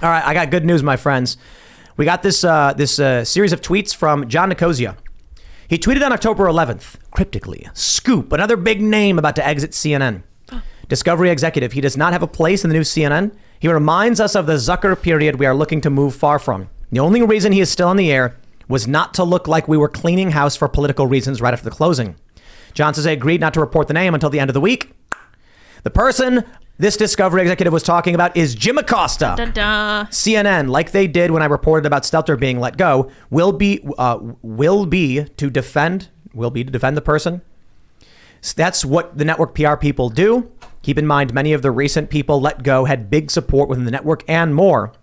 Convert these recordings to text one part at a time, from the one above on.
All right, I got good news, my friends. We got this series of tweets from John Nicosia. He tweeted on October 11th, cryptically, "Scoop, another big name about to exit CNN. Discovery executive, he does not have a place in the new CNN. He reminds us of the Zucker period we are looking to move far from. The only reason he is still on the air was not to look like we were cleaning house for political reasons right after the closing. John says they agreed not to report the name until the end of the week. The person this Discovery executive was talking about is Jim Acosta. Dun, dun, dun. CNN, like they did when I reported about Stelter being let go, will be to defend the person. So that's what the network PR people do. Keep in mind, many of the recent people let go had big support within the network and more,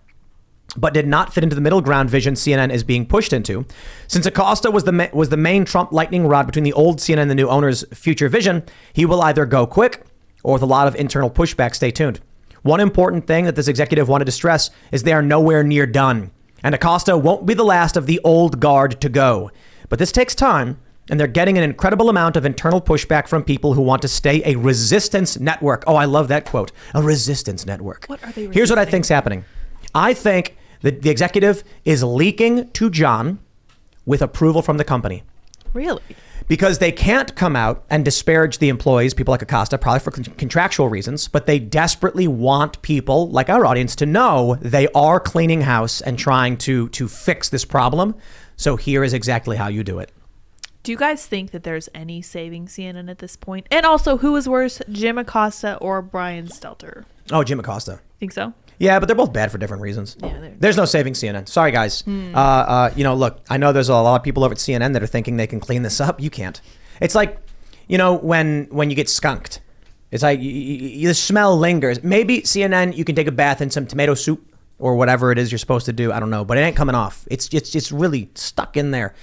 but did not fit into the middle ground vision CNN is being pushed into. Since Acosta was the main Trump lightning rod between the old CNN and the new owner's future vision, he will either go quick or with a lot of internal pushback. Stay tuned. One important thing that this executive wanted to stress is they are nowhere near done. And Acosta won't be the last of the old guard to go. But this takes time, and they're getting an incredible amount of internal pushback from people who want to stay a resistance network. Oh, I love that quote. A resistance network. What are they resisting? Here's what I think's happening. I think that the executive is leaking to John with approval from the company. Really? Because they can't come out and disparage the employees, people like Acosta, probably for contractual reasons, but they desperately want people like our audience to know they are cleaning house and trying to fix this problem. So here is exactly how you do it. Do you guys think that there's any saving CNN at this point? And also, who is worse, Jim Acosta or Brian Stelter? Oh, Jim Acosta. Think so? Yeah, but they're both bad for different reasons. Yeah, there's no saving CNN. Sorry, guys. Look, I know there's a lot of people over at CNN that are thinking they can clean this up. You can't. It's like, when you get skunked. It's like the smell lingers. Maybe CNN, you can take a bath in some tomato soup or whatever it is you're supposed to do. I don't know, but it ain't coming off. It's really stuck in there.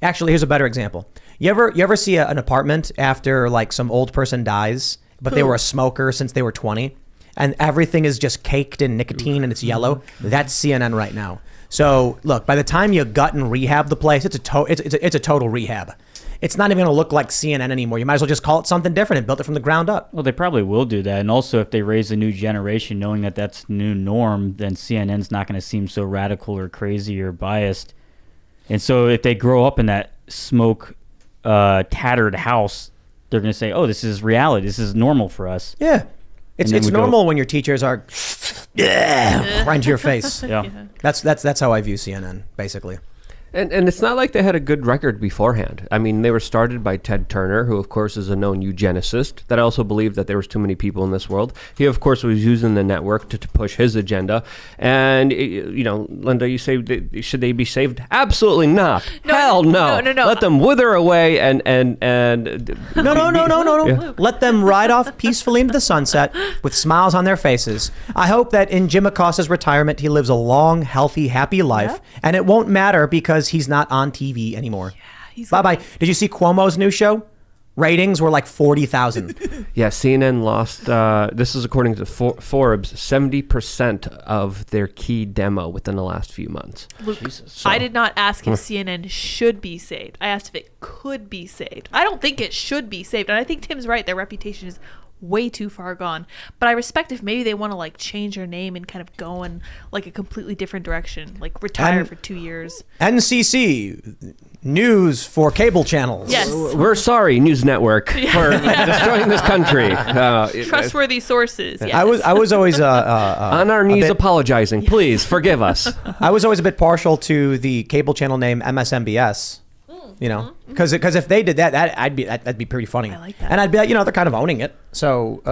Actually, here's a better example. You ever see an apartment after like some old person dies, but they were a smoker since they were 20? And everything is just caked in nicotine and it's yellow. That's CNN right now. So look, by the time you gut and rehab the place, it's a total rehab. It's not even going to look like CNN anymore. You might as well just call it something different and build it from the ground up. Well, they probably will do that. And also, if they raise a new generation knowing that that's the new norm, then CNN's not going to seem so radical or crazy or biased. And so if they grow up in that smoke tattered house, they're going to say, oh, this is reality. This is normal for us. Yeah. It's normal when your teachers are right into your face. Yeah. That's how I view CNN, basically. And it's not like they had a good record beforehand. I mean, they were started by Ted Turner, who, of course, is a known eugenicist that also believed that there was too many people in this world. He, of course, was using the network to push his agenda. And, Linda, you say, should they be saved? Absolutely not. No, Hell no. No. Let them wither away and No. Yeah. Let them ride off peacefully into the sunset with smiles on their faces. I hope that in Jim Acosta's retirement, he lives a long, healthy, happy life. Yeah. And it won't matter because he's not on TV anymore. Yeah, bye-bye. Did you see Cuomo's new show? Ratings were like 40,000. Yeah, CNN lost, this is according to Forbes, 70% of their key demo within the last few months. Luke, I did not ask if CNN should be saved. I asked if it could be saved. I don't think it should be saved. And I think Tim's right. Their reputation is way too far gone. But I respect if maybe they want to like change their name and kind of go in like a completely different direction, like retire for 2 years. NCC, news for cable channels. Yes. We're sorry, News Network, for destroying this country. Trustworthy sources. Yes. I was always on our knees apologizing. Yes. Please forgive us. I was always a bit partial to the cable channel name MSNBS. Because if they did that, that'd be pretty funny. I like that. And I'd be like, they're kind of owning it. So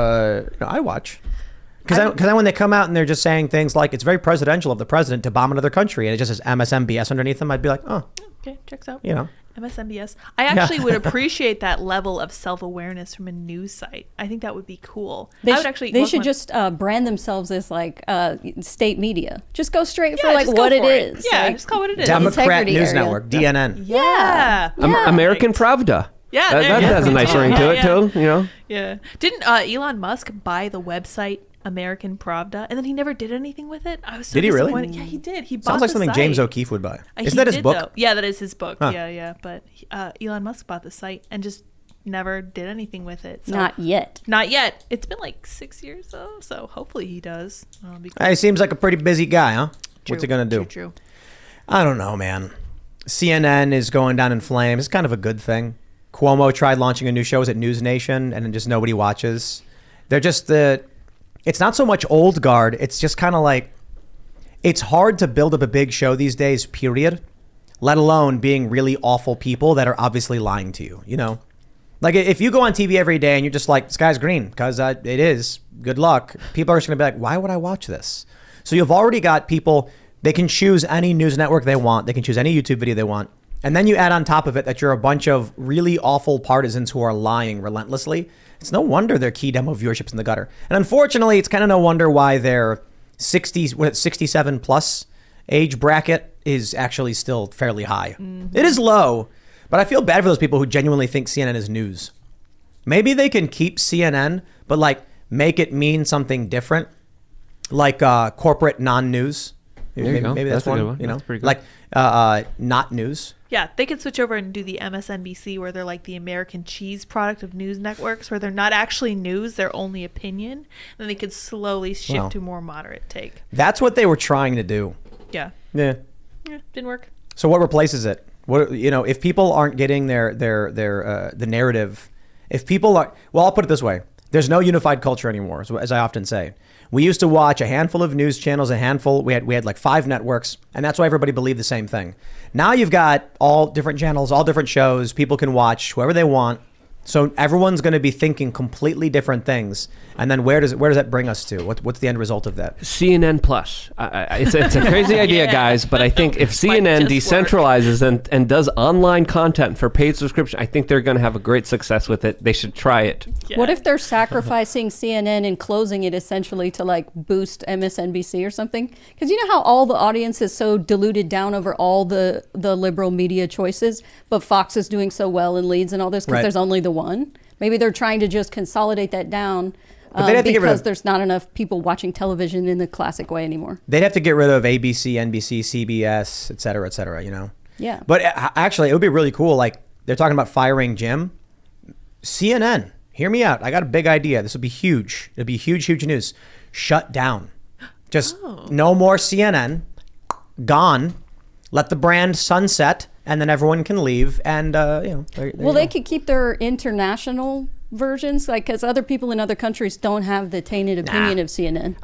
I watch. Because when they come out and they're just saying things like it's very presidential of the president to bomb another country and it just says MSNBS underneath them, I'd be like, oh. Okay, checks out. MSNBS. I actually would appreciate that level of self-awareness from a news site. I think that would be cool. They should just brand themselves as like state media. Just go straight for like what it is. Yeah, like, just call it what it is. Democrat News Network, DNN. Yeah. American Pravda. Yeah, that has a nice ring to it too. Yeah. Didn't Elon Musk buy the website American Pravda, and then he never did anything with it? I was so disappointed. Really? Yeah, he did. He bought Sounds like the something site. James O'Keefe would buy. Isn't that his book? Though. Yeah, that is his book. Huh. Yeah. But Elon Musk bought the site and just never did anything with it. So. Not yet. Not yet. It's been like 6 years though, so hopefully he does. He seems like a pretty busy guy, huh? True, What's he gonna do? True. I don't know, man. CNN is going down in flames. It's kind of a good thing. Cuomo tried launching a new show at News Nation, and then just nobody watches. They're just it's not so much old guard. It's just kind of like, it's hard to build up a big show these days, period. Let alone being really awful people that are obviously lying to you, you know? Like, if you go on TV every day and you're just like, sky's green, because it is, good luck. People are just going to be like, why would I watch this? So you've already got people, they can choose any news network they want. They can choose any YouTube video they want. And then you add on top of it that you're a bunch of really awful partisans who are lying relentlessly. It's no wonder their key demo viewership's in the gutter. And unfortunately, it's kind of no wonder why their 67 plus age bracket is actually still fairly high. Mm-hmm. It is low. But I feel bad for those people who genuinely think CNN is news. Maybe they can keep CNN, but like make it mean something different, like corporate non-news. Maybe that's one. You know, that's pretty good. Like not news. Yeah, they could switch over and do the MSNBC, where they're like the American cheese product of news networks, where they're not actually news, they're only opinion. Then they could slowly shift to a more moderate take. That's what they were trying to do. Yeah. Yeah. Yeah, didn't work. So what replaces it? What, you know, if people aren't getting the narrative, if people are, well, I'll put it this way: there's no unified culture anymore, as I often say. We used to watch a handful of news channels, we had like 5 networks, and that's why everybody believed the same thing. Now you've got all different channels, all different shows. People can watch whoever they want. So everyone's going to be thinking completely different things. And then where does that bring us to? What's the end result of that? CNN Plus. It's a crazy idea, guys, but I think if CNN decentralizes and does online content for paid subscription, I think they're going to have a great success with it. They should try it. Yeah. What if they're sacrificing CNN and closing it essentially to like boost MSNBC or something? Because you know how all the audience is so diluted down over all the liberal media choices, but Fox is doing so well in leads and all this because there's only the one. Maybe they're trying to just consolidate that down because there's not enough people watching television in the classic way anymore. They'd have to get rid of ABC, NBC, CBS, et cetera, you know? Yeah. But actually, it would be really cool. Like, they're talking about firing Jim. CNN, hear me out. I got a big idea. This would be huge. It'd be huge news. Shut down. Just no more CNN. Gone. Let the brand sunset, and then everyone can leave. And, you know. They could keep their international versions, like, because other people in other countries don't have the tainted opinion of CNN.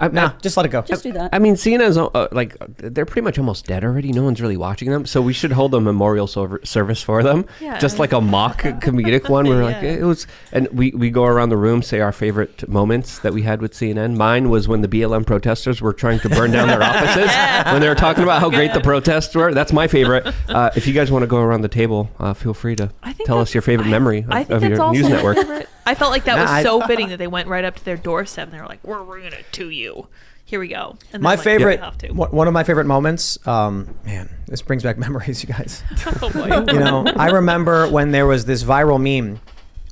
Just let it go. Just do that. I mean, CNN's like, they're pretty much almost dead already. No one's really watching them, so we should hold a memorial service for them. Yeah, just like a mock comedic one where like it was, and we go around the room, say our favorite moments that we had with CNN. Mine was when the BLM protesters were trying to burn down their offices when they were talking about how great the protests were. That's my favorite. If you guys want to go around the table, feel free to tell us your favorite memory of your news network. I felt like that was so fitting that they went right up to their doorstep and they were like, "We're bringing it to you. Here we go." And my favorite, one of my favorite moments. Man, this brings back memories, you guys. Oh boy. You know, I remember when there was this viral meme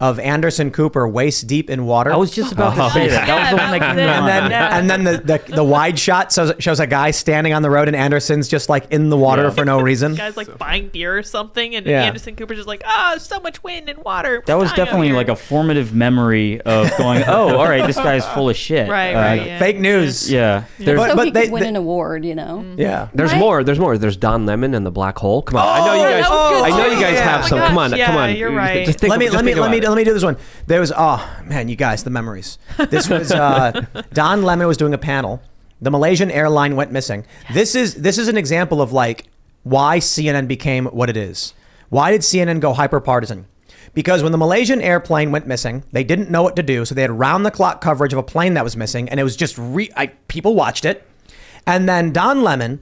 of Anderson Cooper waist deep in water. I was just about to say that. That was the one that came to mind. And then the wide shot shows a guy standing on the road and Anderson's just like in the water for no reason. The guy's like buying beer or something, and Yeah. Anderson Cooper's just like, so much wind and water. That was definitely like a formative memory of going, oh, all right, this guy's full of shit. Right, yeah. Fake news. Yeah. So he could win an award, you know. Yeah. There's more. There's Don Lemon and the Black hole. Come on, I know you guys. that was good I know too. you guys have Oh my some. gosh, Come on. yeah, you're right. Just think, Let me about it. do this one. There was, man, you guys, the memories. This was Don Lemon was doing a panel. The Malaysian airline went missing. This is an example of like why CNN became what it is. Why did CNN go hyper partisan? Because when the Malaysian airplane went missing, they didn't know what to do, so they had round the clock coverage of a plane that was missing, and it was just people watched it. And then Don Lemon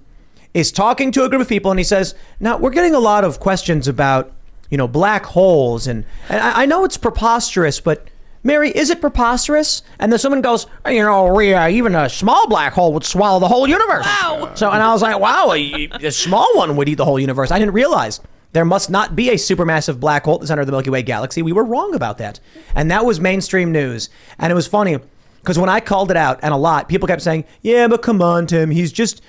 is talking to a group of people, and he says, "Now we're getting a lot of questions about, you know, black holes, and I know it's preposterous, but Mary, is it preposterous?" And then someone goes, "You know, even a small black hole would swallow the whole universe." Wow. So, and I was like, wow, a small one would eat the whole universe. I didn't realize there must not be a supermassive black hole at the center of the Milky Way galaxy. We were wrong about that. And that was mainstream news. And it was funny because when I called it out, and a lot, people kept saying, "Yeah, but come on, Tim, he's just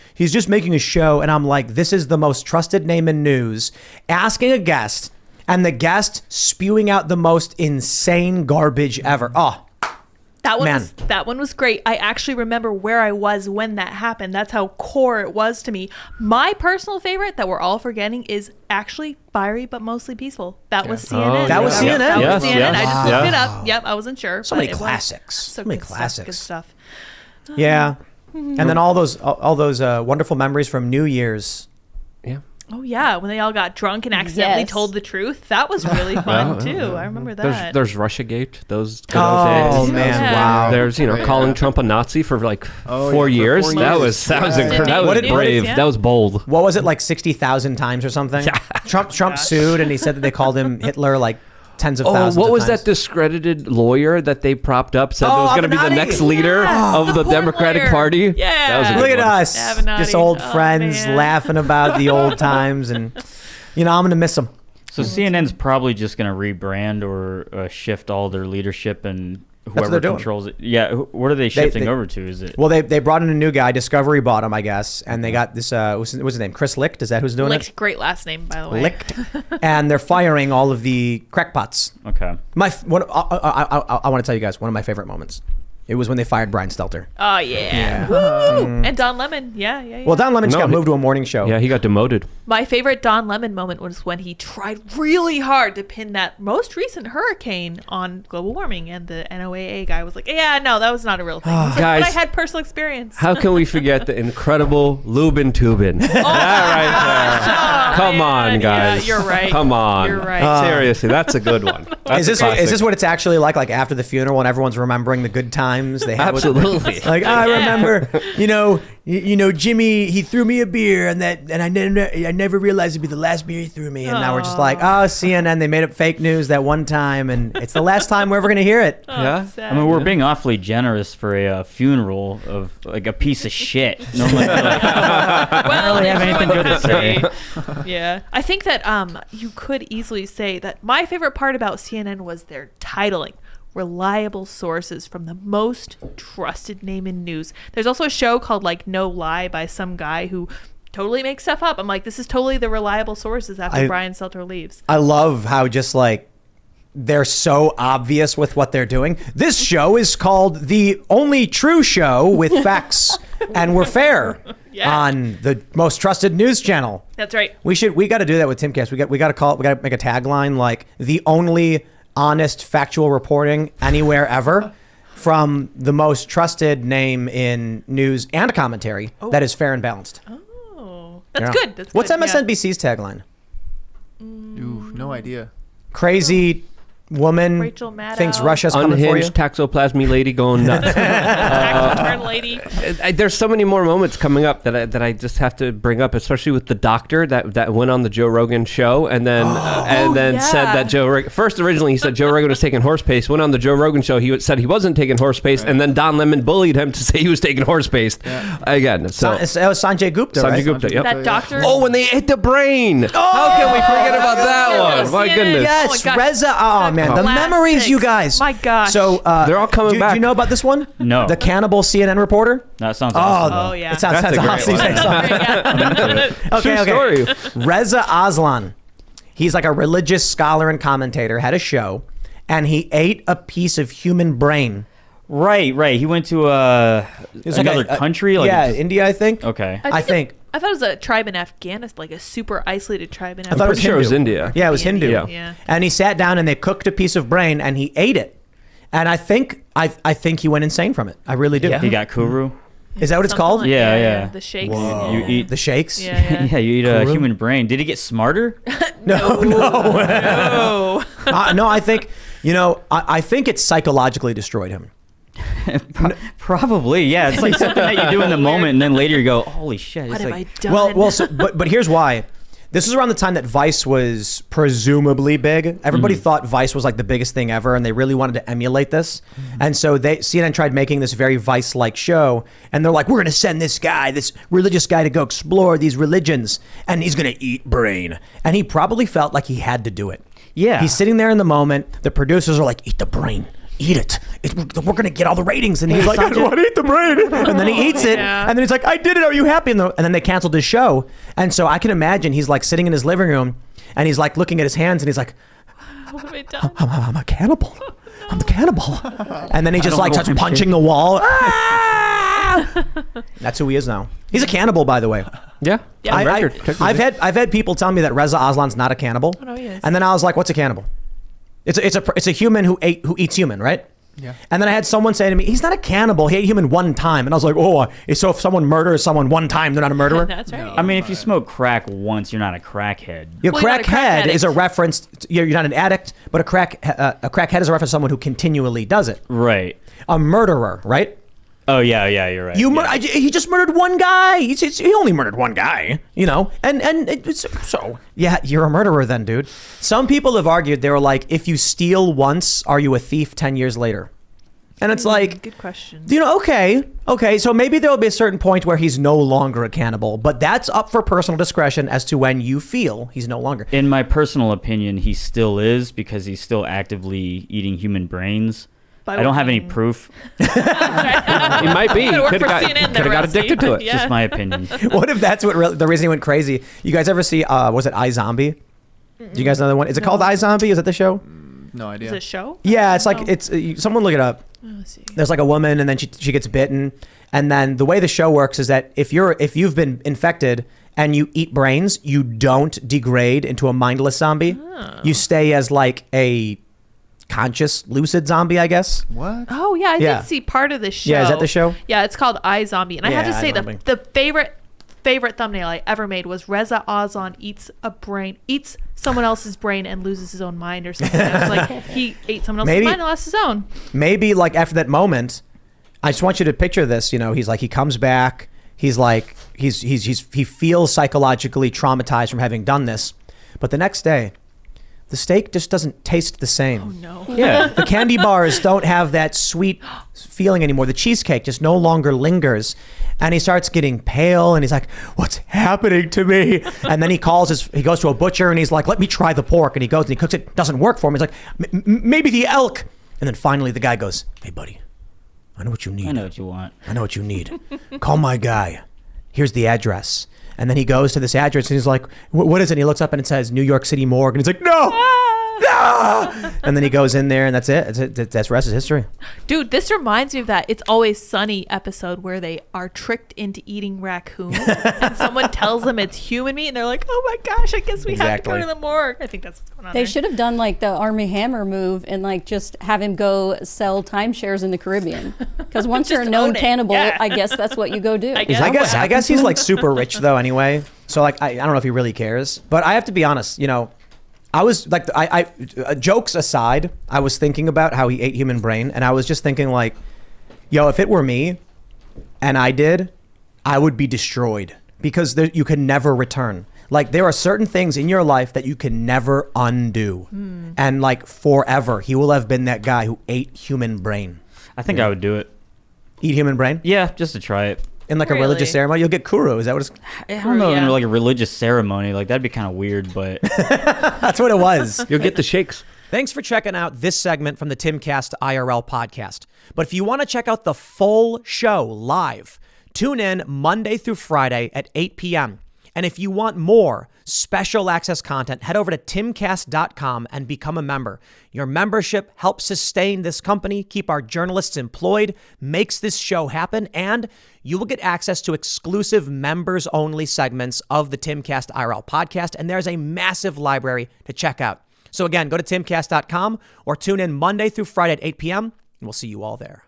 making a show." And I'm like, this is the most trusted name in news. Asking a guest and the guest spewing out the most insane garbage ever. Oh, That one was great. I actually remember where I was when that happened. That's how core it was to me. My personal favorite that we're all forgetting is actually fiery but mostly peaceful. That was CNN. That was CNN? That Yes, was CNN. yes. I just looked it up. Yep, I wasn't sure. so but many it was. classics. So So many good classics. Stuff, good stuff. Yeah. And then all those wonderful memories from New Year's. Yeah. Oh yeah, when they all got drunk and accidentally Yes. told the truth. That was really fun too. I remember that. There's Russiagate. Those good old Oh days. man, Yeah. wow. There's calling Trump a Nazi for like 4 yeah, years. for 4 That years. was Yeah. that What was did- brave. yeah. That was bold. What was it, like 60,000 times or something? Trump sued and he said that they called him Hitler like tens of thousands what of was times. that discredited lawyer that they propped up? Said Oh, was going to be the Avenatti. next leader of the poor Democratic lawyer. Party. Yeah. That was a good Look at one. us, Avenatti. just old Oh, friends man. laughing about the old times, and I'm gonna miss them. So CNN's probably just going to rebrand or shift all their leadership and what whoever they're doing. controls it. Yeah, what are they shifting they- over to? Is it? Well, they brought in a new guy. Discovery bought him, I guess, and they got this. What's his name? Chris Licht. Is that who's doing Licht, great last name by the it? way. Licht. And they're firing all of the crackpots. Okay. I want to tell you guys one of my favorite moments. It was when they fired Brian Stelter. Oh yeah. Woo! And Don Lemon. Yeah. Well, Don Lemon just No, got he- moved to a morning show. Yeah, he got demoted. My favorite Don Lemon moment was when he tried really hard to pin that most recent hurricane on global warming, and the NOAA guy was like, "Yeah, no, that was not a real thing." He's like, Guys, but I had personal experience. How can we forget the incredible Lubin Tubin? That right there. Oh, Come on, man, guys. Yeah, you're right. Come on. You're right. Seriously, that's a good one. That's Is a this classic. what it's actually like? Like after the funeral, when everyone's remembering the good times they had. Absolutely. Like I remember, Jimmy, he threw me a beer, and I never realized it'd be the last beer he threw me, and now we're just like, oh, CNN, they made up fake news that one time, and it's the last time we're ever gonna hear it. Yeah. I mean, we're being awfully generous for a funeral of like a piece of shit. Normally, well, really have anything good to say. Yeah, I think that you could easily say that my favorite part about CNN was their titling. Reliable sources from the most trusted name in news. There's also a show called like No Lie by some guy who totally makes stuff up. I'm like, this is totally the reliable sources after Brian Stelter leaves. I love how just like they're so obvious with what they're doing. This show is called The Only True Show with Facts and We're Fair Yeah. on the most trusted news channel. That's right. We got to do that with Timcast. We got to make a tagline like the only honest factual reporting anywhere ever from the most trusted name in news and commentary that is fair and balanced. Oh, that's Yeah. good. That's What's good. MSNBC's tagline? Ooh, no idea. Crazy woman Rachel Maddow. thinks Russia's coming for you. Unhinged taxoplasmy lady going nuts. Turn lady. There's so many more moments coming up that I just have to bring up, especially with the doctor that went on the Joe Rogan show and then yeah. said that originally he said Joe Rogan was taking horse paste. Went on the Joe Rogan show, said he wasn't taking horse paste, and then Don Lemon bullied him to say he was taking horse paste again. So It was Sanjay Gupta, Sanjay right? Gupta, yep. That doctor. Oh, when they hit the brain! How can we forget about that one? My CNN. goodness. Yes, Oh my gosh. Reza. Oh man, the Classics. memories, you guys. My gosh. So They're all coming do back. you know about this one? No. The cannibal CNN reporter. That sounds awesome. Oh, yeah. It sounds That's a great awesome. one. Yeah. Okay, True okay. story. Reza Aslan. He's like a religious scholar and commentator. Had a show, and he ate a piece of human brain. Right. He went to It was like another country. Like yeah, India, I think. Okay. I think. I thought it was a tribe in Afghanistan, like a super isolated tribe in I thought it was Afghanistan. Pretty sure it was Hindu. India. Yeah, it was Hindu. Yeah. Yeah. And he sat down and they cooked a piece of brain and he ate it. And I think he went insane from it. I really do. He got kuru. Is that what it's Something called? like- Yeah. The shakes. You eat The shakes? Yeah. yeah, you eat a Kuru? human brain. Did he get smarter? No. Oh. No, I think, I think it psychologically destroyed him. Probably. Yeah, it's like something that you do in the moment, and then later you go, "Holy shit!" What It's have I like, done? Well, but here's why. This is around the time that Vice was presumably big. Everybody thought Vice was like the biggest thing ever, and they really wanted to emulate this. And so CNN tried making this very Vice-like show, and they're like, "We're going to send this religious guy, to go explore these religions, and he's going to eat brain." And he probably felt like he had to do it. Yeah. He's sitting there in the moment. The producers are like, "Eat the brain. eat it. We're going to get all the ratings. And he's like, I don't want to eat the brain. And then he eats it. Yeah. And then he's like, I did it. Are you happy? And then they canceled his show. And so I can imagine he's like sitting in his living room and he's like looking at his hands and he's like, What have I done? I'm a cannibal. I'm a cannibal. And then he just like starts punching the wall. Ah! That's who he is now. He's a cannibal, by the way. Yeah. Yeah. On record, I've technically. had people tell me that Reza Aslan's not a cannibal. Oh, no, he is. And then I was like, what's a cannibal? It's a human who eats human, right? Yeah. And then I had someone say to me, he's not a cannibal. He ate human one time. And I was like, so if someone murders someone one time, they're not a murderer? That's right. I mean, if you smoke crack once, you're not a crackhead. Your Well, you're not a crack crackhead addict. is a reference. You're not an addict, but a crackhead is a reference to someone who continually does it. Right. A murderer, right? Oh, yeah, you're right. Yeah. He just murdered one guy. He only murdered one guy, you know. So yeah, you're a murderer then, dude. Some people have argued, they were like, if you steal once, are you a thief 10 years later? And it's like, Good question. you know, okay, so maybe there will be a certain point where he's no longer a cannibal, but that's up for personal discretion as to when you feel he's no longer. In my personal opinion, he still is because he's still actively eating human brains. By I don't what have any means? proof. He might be. He Could've worked could for have CNN, got they're addicted to it. Yeah. Just my opinion. What if that's the reason he went crazy? You guys ever see, was it iZombie? Do you guys know that one? Is it called iZombie? Is that the show? No idea. Is it a show? Yeah, it's like, No. someone look it up. Let's see. There's like a woman and then she gets bitten. And then the way the show works is that if you've been infected and you eat brains, you don't degrade into a mindless zombie. You stay as like a conscious, lucid zombie, I guess. What? Oh yeah, I Yeah. did see part of this show. Yeah, is that the show? Yeah, it's called iZombie, and I have to Yeah, say iZombie. the favorite thumbnail I ever made was Reza Aslan eats someone else's brain and loses his own mind or something. It was like he ate someone else's Maybe- mind and lost his own. Maybe like after that moment, I just want you to picture this. You know, he's like, he comes back. He's like, he feels psychologically traumatized from having done this. But the next day, the steak just doesn't taste the same. Oh no. Yeah. The candy bars don't have that sweet feeling anymore. The cheesecake just no longer lingers. And he starts getting pale and he's like, what's happening to me? And then he goes to a butcher and he's like, let me try the pork. And he goes and he cooks it. Doesn't work for him. He's like, maybe the elk. And then finally the guy goes, hey buddy, I know what you need. I know what you want. I know what you need. Call my guy. Here's the address. And then he goes to this address and he's like, what is it? And he looks up and it says New York City Morgue. And he's like, no. No! And then he goes in there and that's it. That's the rest is history. Dude, this reminds me of that It's Always Sunny episode where they are tricked into eating raccoon and someone tells them it's human meat and they're like, oh my gosh, I guess we have to go Exactly. to the morgue. I think that's what's going on They there. should have done like the Army Hammer move and like just have him go sell timeshares in the Caribbean. Because once you're a Just known own it. cannibal, Yeah. I guess that's what you go do. I guess. I guess he's like super rich though anyway. So like I don't know if he really cares. But I have to be honest, you know, I was like jokes aside, I was thinking about how he ate human brain and I was just thinking like, yo, if it were me and I did, I would be destroyed because you can never return. Like there are certain things in your life that you can never undo. And like forever, he will have been that guy who ate human brain. I think I would do it. Eat human brain? Yeah, just to try it. In like a Really? religious ceremony? You'll get kuru. Is that what it's... I don't know, Yeah. in like a religious ceremony. Like, that'd be kind of weird, but That's what it was. You'll get the shakes. Thanks for checking out this segment from the Timcast IRL podcast. But if you want to check out the full show live, tune in Monday through Friday at 8 p.m. And if you want more special access content, head over to timcast.com and become a member. Your membership helps sustain this company, keep our journalists employed, makes this show happen, and you will get access to exclusive members-only segments of the Timcast IRL podcast, and there's a massive library to check out. So again, go to timcast.com or tune in Monday through Friday at 8 p.m., and we'll see you all there.